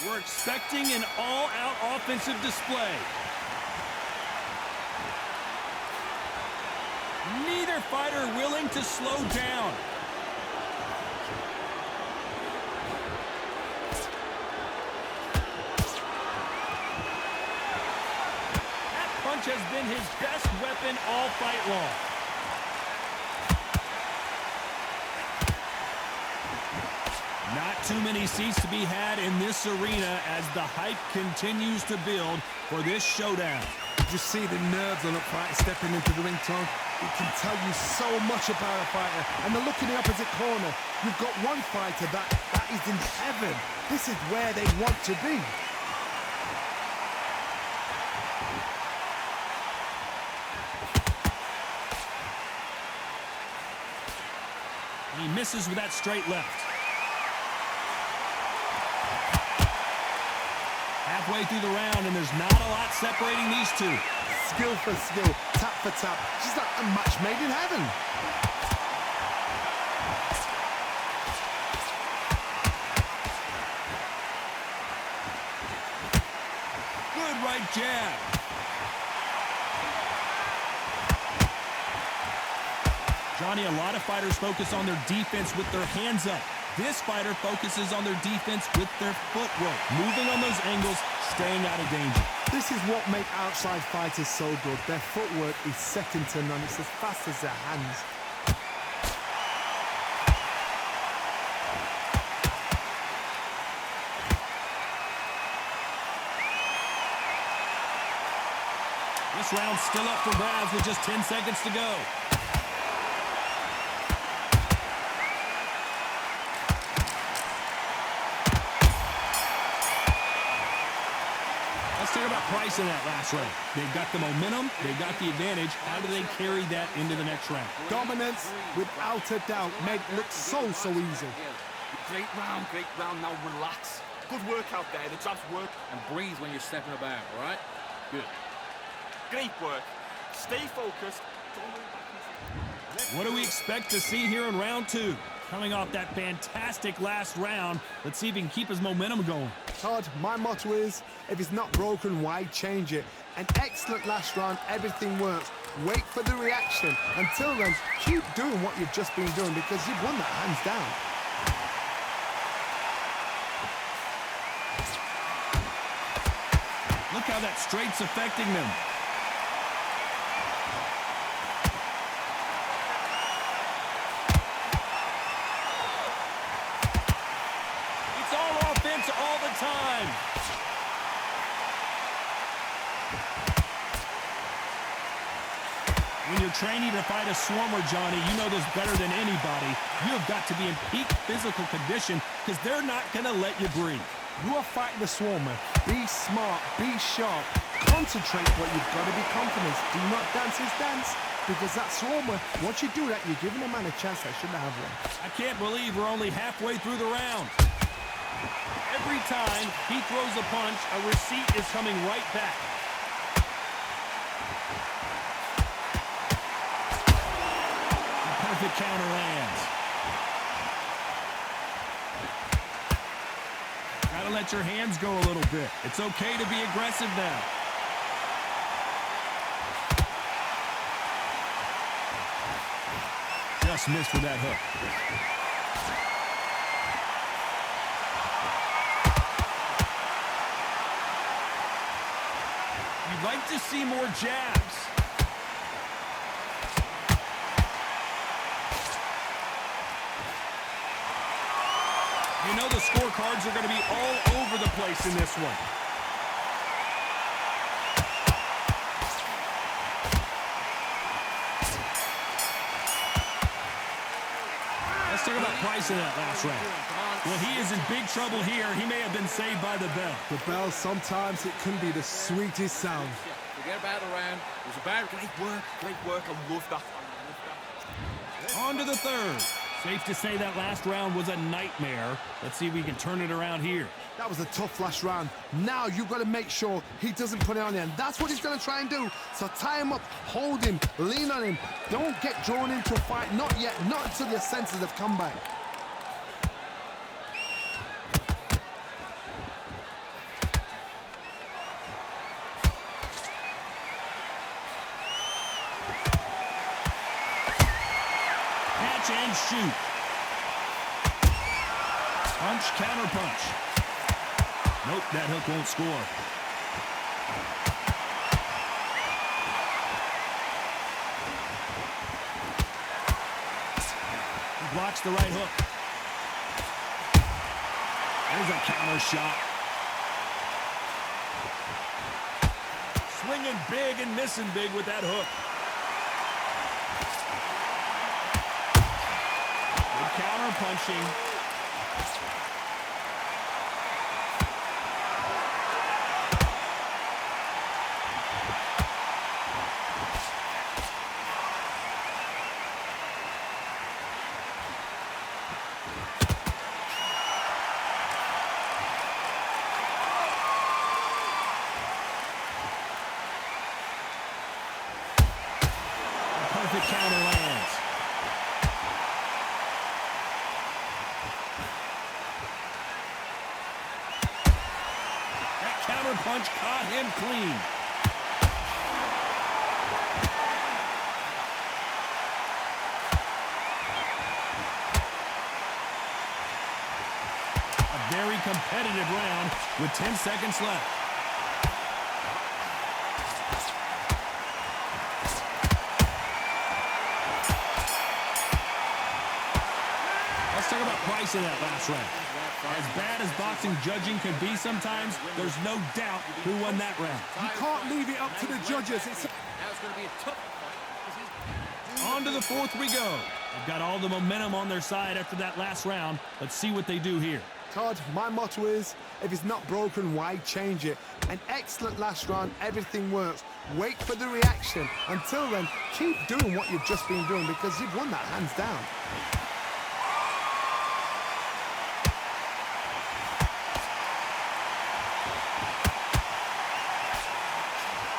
We're expecting an all-out offensive display. Neither fighter willing to slow down. That punch has been his best weapon all fight long. Not too many seats to be had in this arena as the hype continues to build for this showdown. Just see the nerves on a fighter stepping into the ring, Tom. It can tell you so much about a fighter. And the look in the opposite corner. You've got one fighter that is in heaven. This is where they want to be. He misses with that straight left. Halfway through the round, and there's not a lot separating these two. Skill for skill, tap for tap. Just like a match made in heaven. Good right jab. Johnny, a lot of fighters focus on their defense with their hands up. This fighter focuses on their defense with their footwork, moving on those angles, staying out of danger. This is what makes outside fighters so good. Their footwork is second to none. It's as fast as their hands. This round's still up for grabs with just 10 seconds to go. Let's talk about Price in that last round. They've got the momentum, they've got the advantage. How do they carry that into the next round? Dominance, without a doubt, made it look so easy. Great round, now relax. Good work out there, the jabs work, and breathe when you're stepping about, all right? Good. Great work. Stay focused. What do we expect to see here in round two? Coming off that fantastic last round, let's see if he can keep his momentum going. Todd, my motto is, if it's not broken, why change it? An excellent last round, everything works. Wait for the reaction. Until then, keep doing what you've just been doing because you've won that hands down. Look how that straight's affecting them. It's all offense all the time. When you're training to fight a swarmer, Johnny, you know this better than anybody. You have got to be in peak physical condition because they're not going to let you breathe. You are fighting the swarmer. Be smart, be sharp. Concentrate what you've got to be confident. Do not dance his dance. Because that swarmer, once you do that, you're giving a man a chance that shouldn't have one. I can't believe we're only halfway through the round. Every time he throws a punch, a receipt is coming right back. A perfect counter lands. Gotta let your hands go a little bit. It's okay to be aggressive now. Just missed with that hook. You'd like to see more jabs. You know the scorecards are going to be all over the place in this one. Let's talk about Price in that last round. Well, he is in big trouble here. He may have been saved by the bell. The bell, sometimes it can be the sweetest sound. Forget about the round. It was about great work. I love that. On to the third. Safe to say that last round was a nightmare. Let's see if we can turn it around here. That was a tough last round. Now you've got to make sure he doesn't put it on you, and that's what he's going to try and do. So tie him up, hold him, lean on him. Don't get drawn into a fight. Not yet. Not until your senses have come back. shoot. Punch, counter punch. Nope, that hook won't score. He blocks the right hook. There's a counter shot. Swinging big and missing big with that hook. Good counter punching. Perfect counter lands. That counter punch caught him clean. A very competitive round with 10 seconds left. Let's talk about price in that last round. As bad as boxing judging can be sometimes, there's no doubt who won that round. You can't leave it up to the judges. It's going to be a tough fight. On to the fourth we go. They've got all the momentum on their side after that last round. Let's see what they do here. Todd, my motto is, if it's not broken, why change it? An excellent last round, everything works. Wait for the reaction. Until then, keep doing what you've just been doing because you've won that hands down.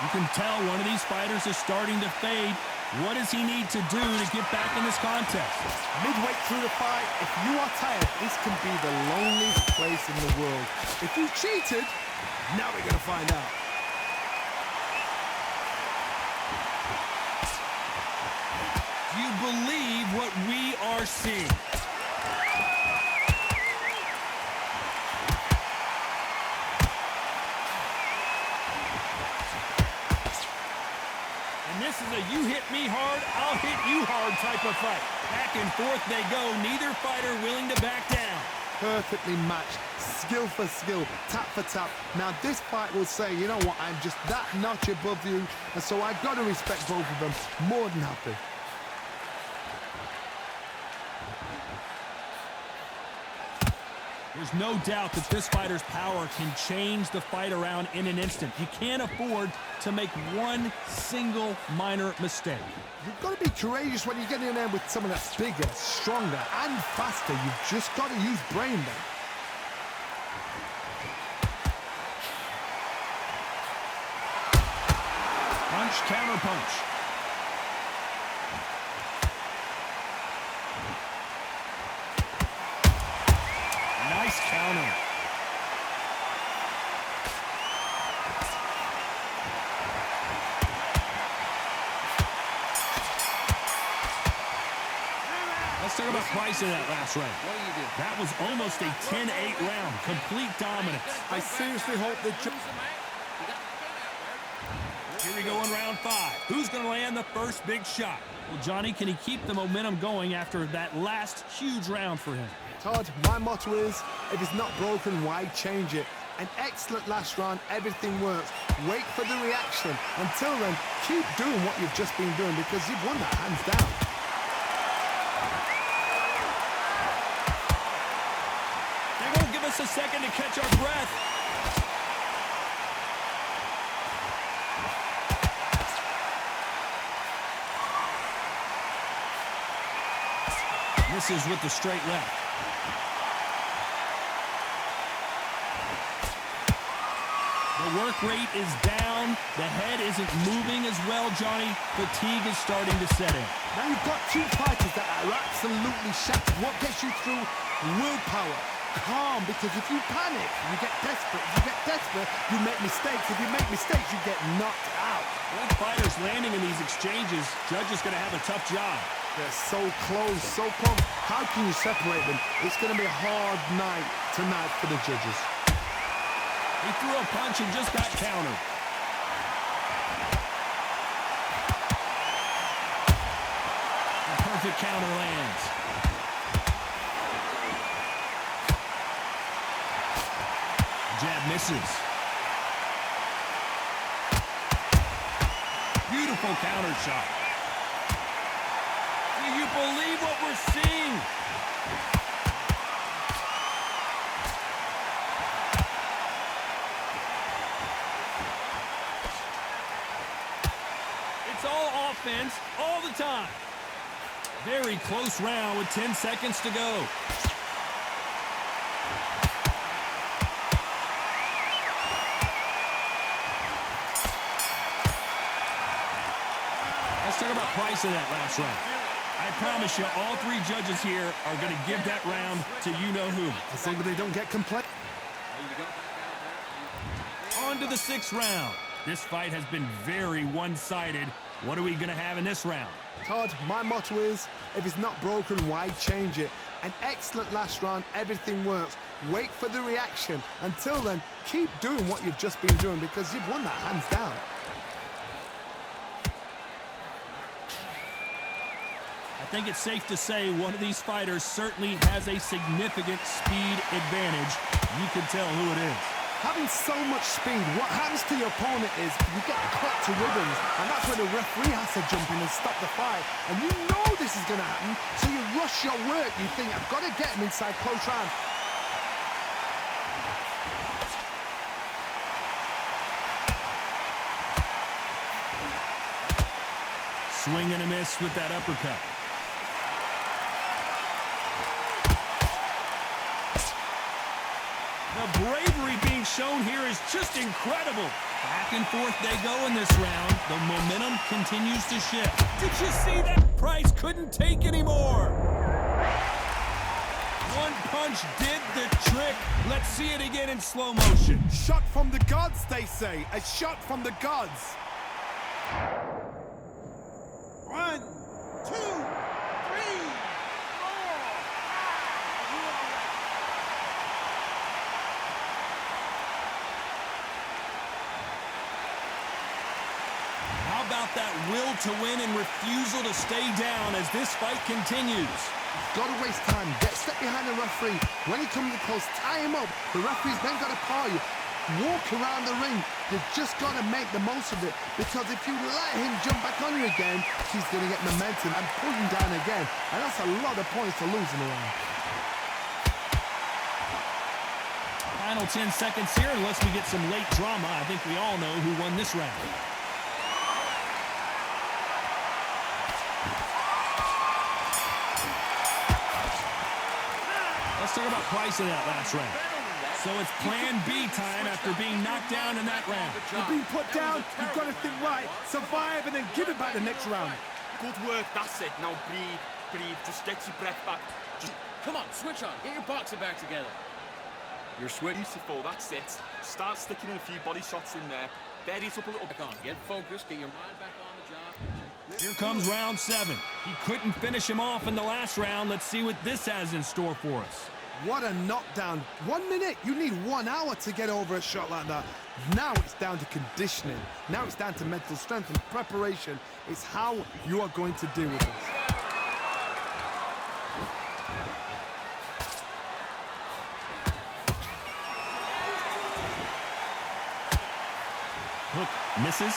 You can tell one of these fighters is starting to fade. What does he need to do to get back in this contest? Midway through the fight, if you are tired, this can be the loneliest place in the world. If you cheated, now we're going to find out. Do you believe what we are seeing? This is a you hit me hard, I'll hit you hard type of fight. Back and forth they go, neither fighter willing to back down. Perfectly matched, skill for skill, tap for tap. Now this fight will say, you know what, I'm just that notch above you, and so I've got to respect both of them. More than happy. There's no doubt that this fighter's power can change the fight around in an instant. You can't afford to make one single minor mistake. You've got to be courageous when you get in there with someone that's bigger, stronger, and faster. You've just got to use brain then. Punch, counter punch. Nice counter. Let's talk about price in that last round. What do you do? That was almost a 10-8 round. Complete dominance. I seriously hope that... Here we go in round 5. Who's going to land the first big shot? Well, Johnny, can he keep the momentum going after that last huge round for him? Todd, my motto is, if it's not broken, why change it? An excellent last round, everything works. Wait for the reaction. Until then, keep doing what you've just been doing because you've won that hands down. They won't give us a second to catch our breath. Misses with the straight left. The work rate is down. The head isn't moving as well, Johnny. Fatigue is starting to set in. Now you've got two fighters that are absolutely shattered. What gets you through? Willpower. calm, because if you panic, you get desperate. If you get desperate, you make mistakes. If you make mistakes, you get knocked out. Both fighters landing in these exchanges. Judge is going to have a tough job. They're so close, so close. How can you separate them? It's going to be a hard night tonight for the judges. He threw a punch and just got countered. A perfect counter lands. Jab misses. Beautiful counter shot. Do you believe what we're seeing? It's all offense all the time. Very close round with 10 seconds to go. Let's talk about price of that last round. I promise you, all three judges here are going to give that round to you-know-who. As long as they don't get complained. On to the 6th round. This fight has been very one-sided. What are we going to have in this round? Todd, my motto is, if it's not broken, why change it? An excellent last round, everything works. Wait for the reaction. Until then, keep doing what you've just been doing, because you've won that hands down. I think it's safe to say one of these fighters certainly has a significant speed advantage. You can tell who it is. Having so much speed, what happens to your opponent is you get cut to ribbons, and that's where the referee has to jump in and stop the fight. And you know this is going to happen, so you rush your work. You think, I've got to get him inside close round. Swing and a miss with that uppercut. The bravery being shown here is just incredible. Back and forth they go in this round. The momentum continues to shift. Did you see that? Price couldn't take anymore. One punch did the trick. Let's see it again in slow motion. Shot from the gods, they say. A shot from the gods. 1, 2, 3, 4. How about that will to win and refusal to stay down as this fight continues? Got to waste time. Step behind the referee. When he comes in close, tie him up. The referee's then got to call you. Walk around the ring. You've just got to make the most of it, because if you let him jump back on you again, he's going to get momentum and pull him down again. And that's a lot of points to lose in the round. Final 10 seconds here, unless we get some late drama. I think we all know who won this round. Let's talk about price of that last round. So it's plan B time after being knocked down in that round. You've been put down, you've got to think right, survive, and then give it back the next round. Good work, that's it. Now breathe, breathe. Just get your breath back. Just Come on, switch on. Get your boxing back together. You're sweating. Beautiful, that's it. Start sticking in a few body shots in there. Bury it up a little bit. Back on. Get focused. Get your mind back on the job. Here comes round 7. He couldn't finish him off in the last round. Let's see what this has in store for us. What a knockdown. 1 minute, you need 1 hour to get over a shot like that. Now it's down to conditioning. Now it's down to mental strength and preparation. It's how you are going to deal with this. Hook misses.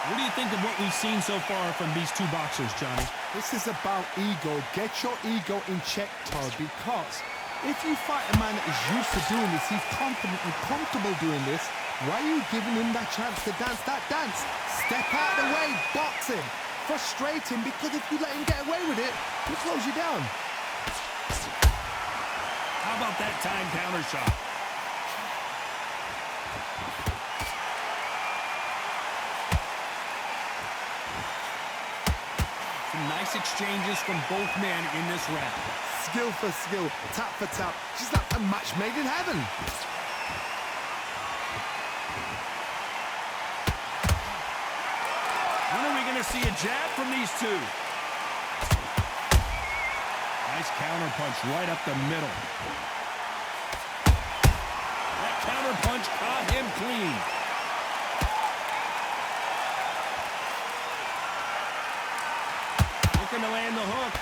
What do you think of what we've seen so far from these two boxers, Johnny? This is about ego. Get your ego in check, Todd, because if you fight a man that is used to doing this, he's confident and comfortable doing this, why are you giving him that chance to dance that dance? Step out of the way, box him, frustrate him, because if you let him get away with it, he'll close you down. How about that time counter shot? Some nice nice exchanges from both men in this round. Skill for skill, tap for tap. She's like a match made in heaven. When are we going to see a jab from these two? Nice counter punch right up the middle. That counter punch caught him clean. Looking to land the hook.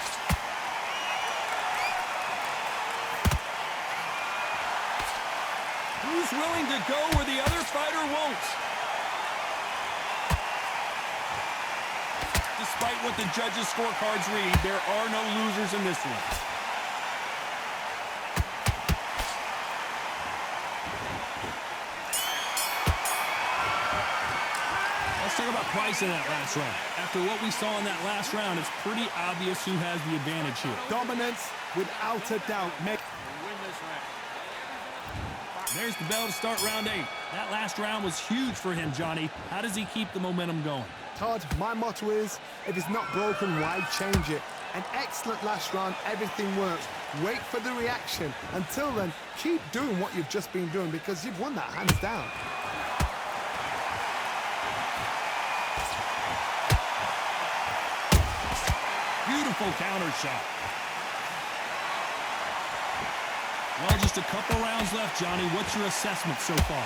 Who's willing to go where the other fighter won't? Despite what the judges' scorecards read, there are no losers in this one. Let's talk about price in that last round. After what we saw in that last round, it's pretty obvious who has the advantage here. Dominance, without a doubt. Win this round. There's the bell to start round 8. That last round was huge for him, Johnny. How does he keep the momentum going? Todd, my motto is, if it's not broken, why change it? An excellent last round, everything works. Wait for the reaction. Until then, keep doing what you've just been doing because you've won that hands down. Beautiful counter shot. Well, just a couple rounds left, Johnny. What's your assessment so far?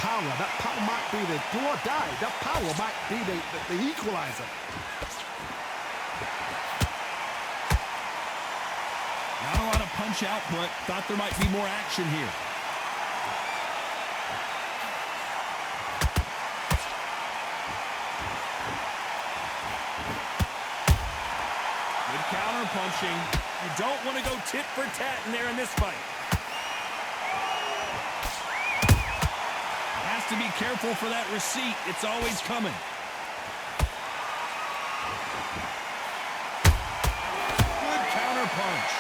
That power might be the do or die. That power might be the equalizer. Not a lot of punch output. Thought there might be more action here. Good counter punching. You don't want to go tit for tat in there in this fight. Has to be careful for that receipt. It's always coming. Good counter punch.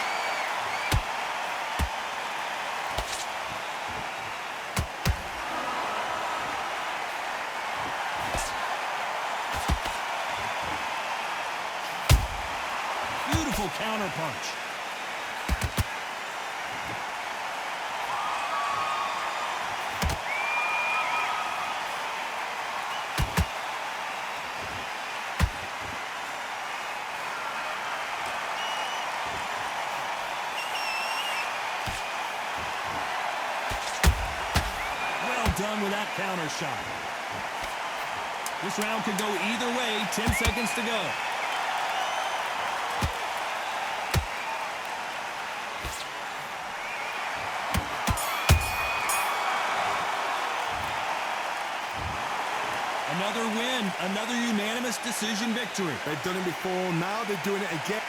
Beautiful counter punch. Done with that counter shot. This round could go either way. 10 seconds to go. Another win, another unanimous decision victory. They've done it before, now they're doing it again.